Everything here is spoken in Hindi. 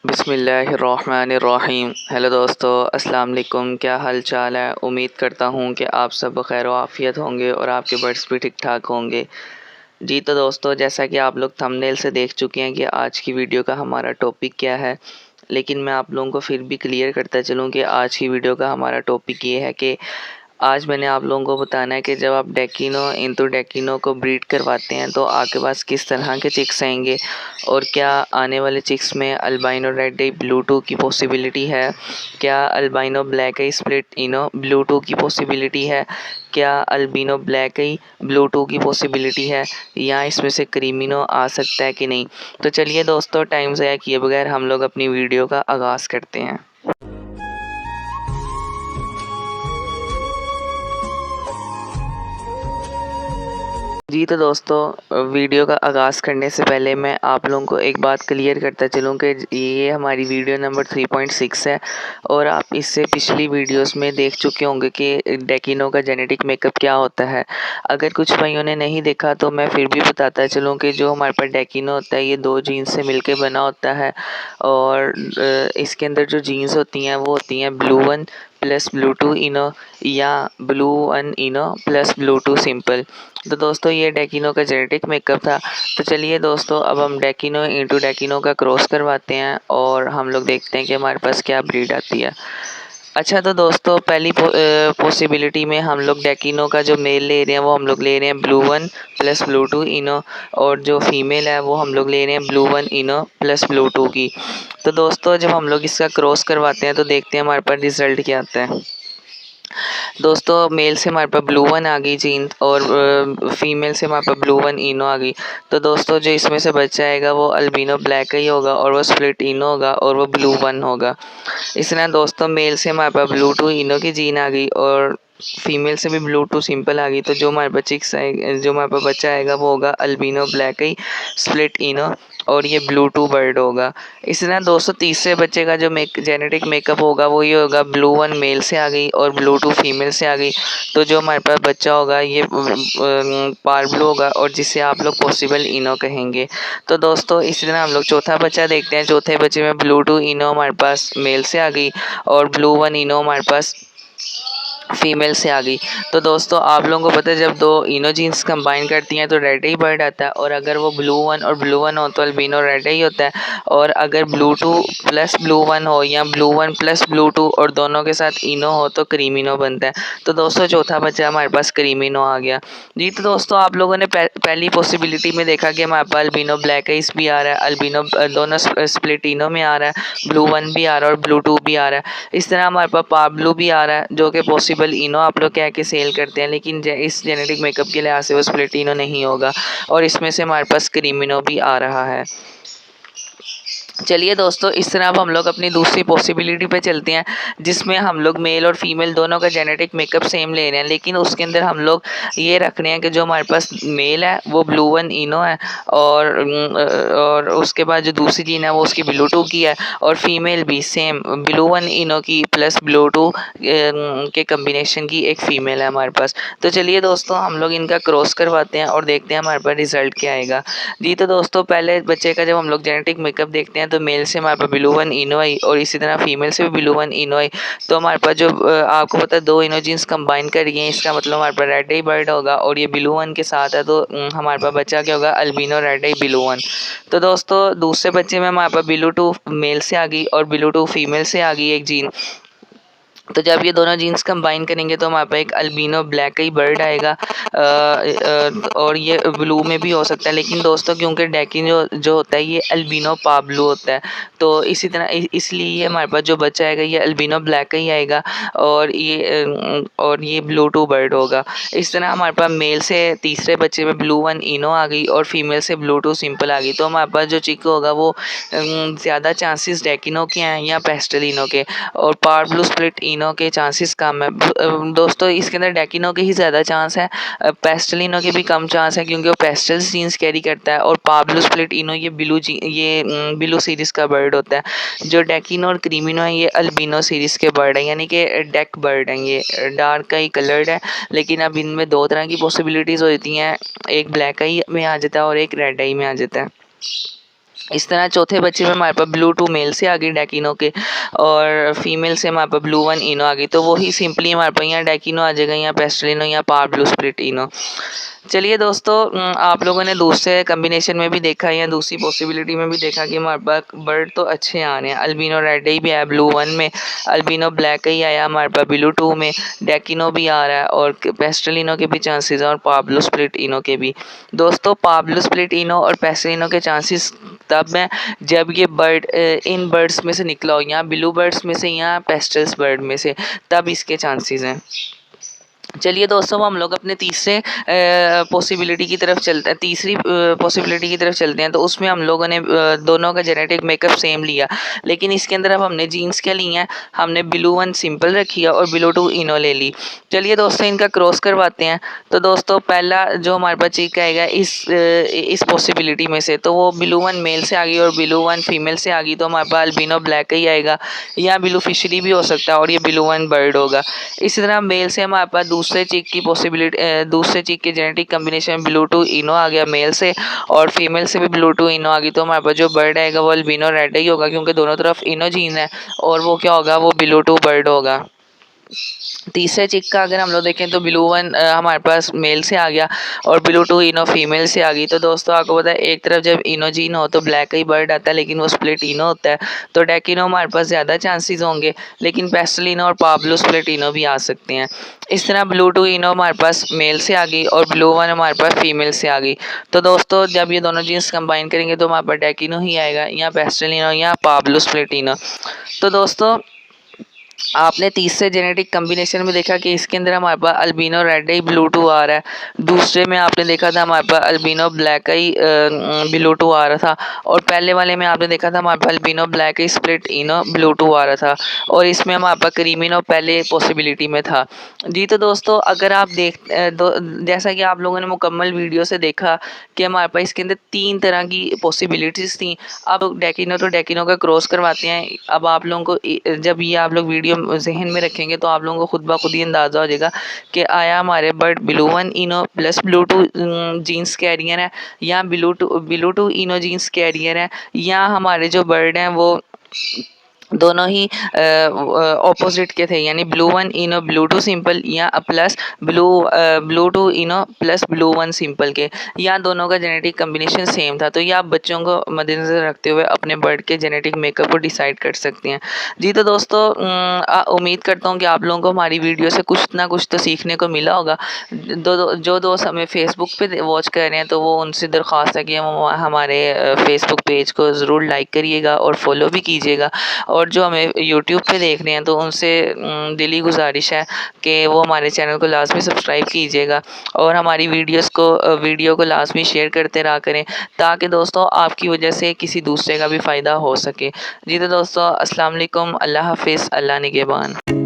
बिस्मिल्लाहिर्रहमानिर्रहीम। हेलो दोस्तों, अस्सलाम वालेकुम। क्या हाल चाल है? उम्मीद करता हूँ कि आप सब खैर आफ़ियत होंगे और आपके बर्ड्स भी ठीक ठाक होंगे। जी तो दोस्तों, जैसा कि आप लोग थंबनेल से देख चुके हैं कि आज की वीडियो का हमारा टॉपिक क्या है, लेकिन मैं आप लोगों को फिर भी क्लियर करता चलूँ कि आज की वीडियो का हमारा टॉपिक ये है कि आज मैंने आप लोगों को बताना है कि जब आप डेकिनो इंटू डेकिनो को ब्रीड करवाते हैं तो आपके पास किस तरह के चिक्स आएंगे और क्या आने वाले चिक्स में albino red eye blue two की पॉसिबिलिटी है, क्या albino black eye split ino blue two की पॉसिबिलिटी है, क्या albino black eye blue two की पॉसिबिलिटी है, या इसमें से क्रीमिनो आ सकता है कि नहीं। तो चलिए दोस्तों, टाइम ज़ाया किए बगैर हम लोग अपनी वीडियो का आगाज़ करते हैं। जी तो दोस्तों, वीडियो का आगाज़ करने से पहले मैं आप लोगों को एक बात क्लियर करता चलूँ कि ये हमारी वीडियो नंबर 3.6 है और आप इससे पिछली वीडियोस में देख चुके होंगे कि डेकिनो का जेनेटिक मेकअप क्या होता है। अगर कुछ भाइयों ने नहीं देखा तो मैं फिर भी बताता चलूँ कि जो हमारे पास डेकिनो होता है ये 2 जीन्स से मिलके बना होता है और इसके अंदर जो जीन्स होती हैं वो होती हैं blue one plus blue two ino या blue one ino plus blue two simple. तो दोस्तों, ये डेकिनो का जेनेटिक मेकअप था। तो चलिए दोस्तों, अब हम डेकिनो इंटू डेकिनो का क्रॉस करवाते हैं और हम लोग देखते हैं कि हमारे पास क्या ब्रीड आती है। अच्छा तो दोस्तों, पहली पॉसिबिलिटी में हम लोग डेकिनो का जो मेल ले रहे हैं वो हम लोग ले रहे हैं blue one plus blue two ino, और जो फीमेल है वो हम लोग ले रहे हैं blue one ino plus blue two की। तो दोस्तों, जब हम लोग इसका क्रॉस करवाते हैं तो देखते हैं हमारे पास रिज़ल्ट क्या आता है। दोस्तों, मेल से हमारे पास ब्लू वन आ गई जीन और फीमेल से हमारे पास ब्लू वन इनो आ गई। तो दोस्तों, जो इसमें से बच्चा आएगा वो अल्बिनो ब्लैक ही होगा और वो स्प्लिट इनो होगा और वो ब्लू वन होगा। इस तरह दोस्तों, मेल से हमारे पास ब्लू टू इनो की जीन आ गई और फीमेल से भी ब्लू टू सिंपल आ गई। तो जो हमारे पास चिक्स आए जो हमारे पास बच्चा आएगा वो होगा अल्बिनो ब्लैक ही स्प्लिट इनो और ये ब्लू टू बर्ड होगा। इस तरह दोस्तों, तीसरे बच्चे का जो जेनेटिक मेकअप होगा वो ये होगा ब्लू वन मेल से आ गई और ब्लू टू फीमेल से आ गई। तो जो हमारे पास बच्चा होगा ये पार ब्लू होगा और जिसे आप लोग पॉसिबल इनो कहेंगे। तो दोस्तों, इसी तरह हम लोग चौथा बच्चा देखते हैं। चौथे बच्चे में ब्लू टू इनो हमारे पास मेल से आ गई और ब्लू वन इनो हमारे पास फीमेल से आ गई। तो दोस्तों, आप लोगों को पता है जब दो इनो जीन्स कंबाइन करती हैं तो रेड ही बर्ड आता है, और अगर वो ब्लू वन और ब्लू वन हो तो अल्बिनो रेड ही होता है, और अगर blue two plus blue one हो या blue one plus blue two और दोनों के साथ इनो हो तो क्रीमिनो बनता है। तो दोस्तों, चौथा बच्चा हमारे पास क्रीमिनो आ गया। जी तो दोस्तों, आप लोगों ने पहली पॉसिबिलिटी में देखा कि हमारे पास अल्बिनो ब्लैक आइस भी आ रहा है, अल्बिनो दोनों स्प्लिट इनो में आ रहा है, ब्लू वन भी आ रहा है और ब्लू टू भी आ रहा है। इस तरह हमारे पास पाब्लू भी आ रहा है जो कि पॉसिबल इनो आप लोग कह के सेल करते हैं, लेकिन इस जेनेटिक मेकअप के लिहाज से वो स्प्लिट इनो नहीं होगा, और इसमें से हमारे पास क्रीमिनो भी आ रहा है। चलिए दोस्तों, इस तरह अब हम लोग अपनी दूसरी पॉसिबिलिटी पे चलते हैं जिसमें हम लोग मेल और फीमेल दोनों का जेनेटिक मेकअप सेम ले रहे हैं, लेकिन उसके अंदर हम लोग ये रख रहे हैं कि जो हमारे पास मेल है वो ब्लू वन इनो है और उसके बाद जो दूसरी जीन है वो उसकी ब्लू टू की है, और फीमेल भी सेम ब्लू वन इनो की प्लस ब्लू टू के कम्बिनेशन की एक फ़ीमेल है हमारे पास। तो चलिए दोस्तों, हम लोग इनका क्रॉस करवाते हैं और देखते हैं हमारे पास रिज़ल्ट क्या आएगा। जी तो दोस्तों, पहले बच्चे का जब हम लोग जेनेटिक मेकअप देखते हैं तो मेल से हमारे पास ब्लू वन इनो आई और इसी तरह फीमेल से भी ब्लू वन इनो आई। तो हमारे पास जो आपको पता है 2 इनो जीन्स कंबाइन कर गए हैं, इसका मतलब हमारे पास रेड आई बर्ड होगा और ये ब्लू वन के साथ है, तो हमारे पास बच्चा क्या होगा albino red eye blue one. तो दोस्तों, दूसरे बच्चे में हमारे पास ब्लू टू मेल से आ गई और ब्लू टू फीमेल से आ गई एक जीन। तो जब ये दोनों जीन्स कंबाइन करेंगे तो हमारे पास एक अल्बिनो ब्लैक ही बर्ड आएगा, और ये ब्लू में भी हो सकता है, लेकिन दोस्तों क्योंकि डेकिन जो होता है ये अल्बिनो पाब्लू होता है, तो इसी तरह इसलिए हमारे पास जो बच्चा आएगा ये अल्बिनो ब्लैक ही आएगा और ये ब्लू टू बर्ड होगा। इस तरह हमारे पास मेल से तीसरे बच्चे में ब्लू वन इनो आ गई और फीमेल से ब्लू टू सिंपल आ गई। तो हमारे पास जो चिक होगा वो ज़्यादा चांसेस डेकिनो के हैं या पेस्टलिनो के, और पार ब्लू स्प्लिट इनो के चांसेस कम है। दोस्तों, इसके अंदर डेकिनो के ही ज़्यादा चांस है, पेस्टलिनो के भी कम चांस है क्योंकि वो पेस्टल्स जीन्स कैरी करता है, और पाब्लो स्प्लिट इनो ये ब्लू सीरीज़ का बर्ड होता है। जो डेकिनो और क्रीमिनो है ये अल्बिनो सीरीज़ के बर्ड हैं, यानी कि डेक बर्ड हैं, ये डार्क का ही कलर्ड है, लेकिन अब इनमें 2 तरह की पॉसिबिलिटीज़ होती हैं, एक ब्लैक आई में आ जाता है और एक रेड आई में आ जाता है। इस तरह चौथे बच्चे में हमारे पास ब्लू टू मेल से आ गई डेकिनो के, और फीमेल से हमारे पास ब्लू वन इनो आ गई। तो वही सिंपली हमारे पास यहाँ डेकिनो आ जाएगा, यहाँ पेस्टलिनो, यहाँ पावर ब्लू स्प्लिट इनो। चलिए दोस्तों, आप लोगों ने दूसरे कम्बिनेशन में भी देखा या दूसरी पॉसिबिलिटी में भी देखा कि हमारे पास बर्ड तो अच्छे आ रहे हैं। अल्बिनो रेड ही भी आया ब्लू वन में, अल्बिनो ब्लैक ही आया हमारे पास ब्लू टू में, डेकिनो भी आ रहा है और पेस्टलिनो के भी चांसेस हैं, और पाब्लो स्प्लिट इनो के भी। दोस्तों पाब्लो स्प्लिट इनो और पेस्टलिनो के चांसेस तब हैं जब ये बर्ड इन बर्ड्स में से निकला हो, या ब्लू बर्ड्स में से या पेस्टल्स बर्ड में से, तब इसके चांसेस हैं। चलिए दोस्तों, हम लोग अपने तीसरे पॉसिबिलिटी की तरफ चलते हैं, तीसरी पॉसिबिलिटी की तरफ चलते हैं। तो उसमें हम लोगों ने दोनों का जेनेटिक मेकअप सेम लिया, लेकिन इसके अंदर अब हमने जीन्स क्या ली हैं, हमने ब्लू वन सिंपल रखी है और ब्लू टू इनो ले ली। चलिए दोस्तों, इनका क्रॉस करवाते हैं। तो दोस्तों पहला जो हमारे पास चीक आएगा इस पॉसिबिलिटी में से, तो वो ब्लू वन मेल से आ गई और ब्लू वन फीमेल से आ गई, तो हमारे पास अल्बिनो ब्लैक ही आएगा, या ब्लू फिशरी भी हो सकता है और ये ब्लू वन बर्ड होगा। इसी तरह मेल से हमारे पास दूसरे चीक की पॉसिबिलिटी, दूसरे चीक के जेनेटिक कम्बिनेशन ब्लू टू इनो आ गया मेल से, और फीमेल से भी ब्लू टू इनो आ गई। तो हमारे पास जो बर्ड आएगा वो अल्बिनो रेड ही होगा, क्योंकि दोनों तरफ इनो जीन है, और वो क्या होगा, वो ब्लू टू बर्ड होगा। तीसरे चिक का अगर हम लोग देखें तो ब्लू वन हमारे पास मेल से आ गया और ब्लू टू इनो फीमेल से आ गई। तो दोस्तों आपको पता है, एक तरफ जब इनो जीन हो तो ब्लैक ही बर्ड आता है, लेकिन वो स्प्लिट इनो होता है, तो डेकिनो हमारे पास ज़्यादा चांसेस होंगे, लेकिन पेस्टलिनो और पाब्लो स्प्लिट इनो भी आ सकते हैं। इस तरह ब्लू टू इनो हमारे पास मेल से आ गई और ब्लू वन हमारे पास फीमेल से आ गई। तो दोस्तों जब ये दोनों जीन्स कंबाइन करेंगे तो हमारे पास डेकिनो ही आएगा, या पेस्टलिनो या पाब्लो स्प्लिट इनो। तो दोस्तों आपने तीसरे जेनेटिक कम्बिनेशन में देखा कि इसके अंदर हमारे पास अल्बिनो रेड ही ब्लू टू आ रहा है, दूसरे में आपने देखा था हमारे पास अल्बिनो ब्लैक ही ब्लू टू आ रहा था, और पहले वाले में आपने देखा था हमारे पास अल्बिनो ब्लैक ही स्प्लिट इनो ब्लू टू आ रहा था, और इसमें हमारे पास क्रीमिनो पहले पॉसिबिलिटी में था। जी तो दोस्तों अगर आप जैसा कि आप लोगों ने मुकम्मल वीडियो से देखा कि हमारे पास इसके अंदर 3 तरह की पॉसिबिलिटीज़ थी। अब डेकिनो तो डेकिनो का क्रॉस करवाते हैं। अब आप लोगों को जब ये आप लोग वीडियो जहन में रखेंगे तो आप लोगों को खुद ब खुद ही अंदाज़ा हो जाएगा कि आया हमारे bird blue one ino plus blue two genes carrier है, या blue two ino genes carrier है, या हमारे जो बर्ड हैं वो दोनों ही ऑपोजिट के थे, यानी blue one ino blue two simple, या plus blue two ino plus blue one simple के, या दोनों का जेनेटिक कम्बिनेशन सेम था। तो ये आप बच्चों को मद्देनज़र रखते हुए अपने बर्ड के जेनेटिक मेकअप को डिसाइड कर सकते हैं। जी तो दोस्तों उम्मीद करता हूँ कि आप लोगों को हमारी वीडियो से कुछ ना कुछ तो सीखने को मिला होगा। जो दोस्त हमें फेसबुक पे वॉच कर रहे हैं तो वो उनसे दरख्वास्त है कि हमारे फेसबुक पेज को ज़रूर लाइक करिएगा और फॉलो भी कीजिएगा, और जो हमें यूट्यूब पे देख रहे हैं तो उनसे दिली गुजारिश है कि वो हमारे चैनल को लाजमी सब्सक्राइब कीजिएगा, और हमारी वीडियो को लाजमी शेयर करते रहा करें, ताकि दोस्तों आपकी वजह से किसी दूसरे का भी फ़ायदा हो सके। जी तो दोस्तों अस्सलाम वालेकुम, अल्लाह हाफिज़, अल्लाह निगहबान।